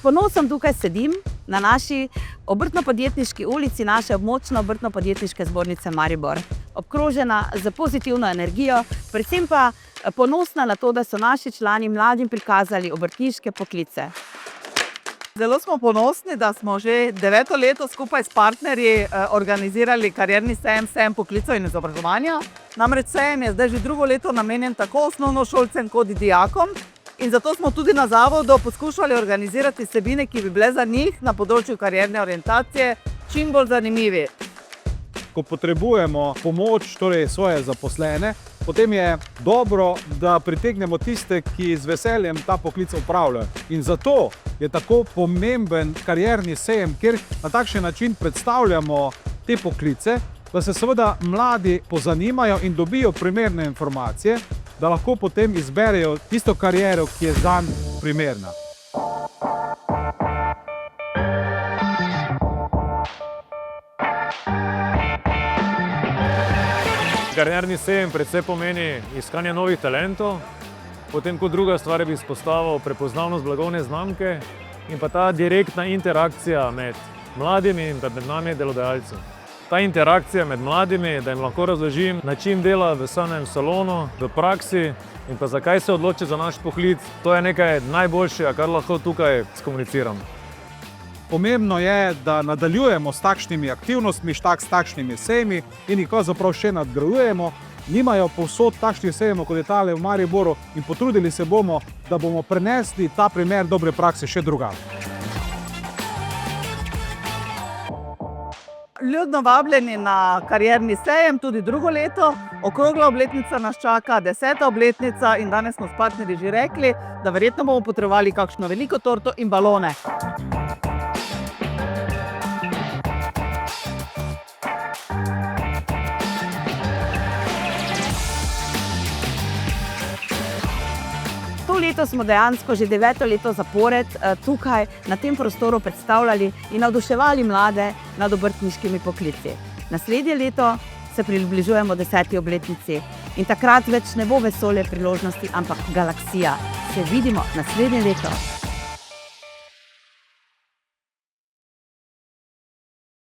ponosom tukaj sedim na naši obrtno-podjetniški ulici naše območne obrtno-podjetniške zbornice Maribor. Obkrožena z pozitivno energijo, predvsem pa ponosna na to, da so naši člani mladim prikazali obrtniške poklice. Zelo smo ponosni, da smo že 9. leto skupaj s partnerji organizirali karierni sejem, sejem poklicev in izobraževanja. Namreč sejem je zdaj že 2. leto namenjen tako osnovnošolcem kot dijakom. In zato smo tudi na zavodu poskušali organizirati vsebine, ki bi bile za njih na področju karierne orientacije čim bolj zanimivi. Ko potrebujemo pomoč, torej svoje zaposlene, potem je dobro, da pritegnemo tiste, ki z veseljem ta poklic opravljajo. In zato je tako pomemben karierni sejem, kjer na takšen način predstavljamo te poklice, da se seveda mladi pozanimajo in dobijo primerne informacije, da lahko potem izberejo tisto kariero, ki je zanj primerna. Karierni sejem predvsem pomeni iskanje novih talentov, potem kot druga stvar bi izpostavil prepoznavnost blagovne znamke in pa ta direktna interakcija med mladimi in med nami delodajalci. Ta interakcija med mladimi, da jim lahko razložim način dela v samem salonu, v praksi in pa zakaj se odloči za naš poklic, to je nekaj najboljšega, kar lahko tukaj skomuniciramo. Pomembno je, da nadaljujemo s takšnimi aktivnostmi, s takšnimi sejmi in jih pravzaprav še nadgrajujemo. Nimajo povsod takšnih sejemov, kot je tale v Mariboru, in potrudili se bomo, da bomo prenesli ta primer dobre prakse še drugam. Ljudno vabljeni na karierni sejem tudi 2. leto. Okrogla obletnica nas čaka, 10. obletnica, in danes smo s partnerji že rekli, da verjetno bomo potrebovali kakšno veliko torto in balone. To leto smo dejansko že 9. leto zapored tukaj na tem prostoru predstavljali in navduševali mlade nad obrtniškimi poklici. Naslednje leto se približujemo 10. obletnici in takrat več ne bo vesolje priložnosti, ampak galaksija. Se vidimo naslednje leto.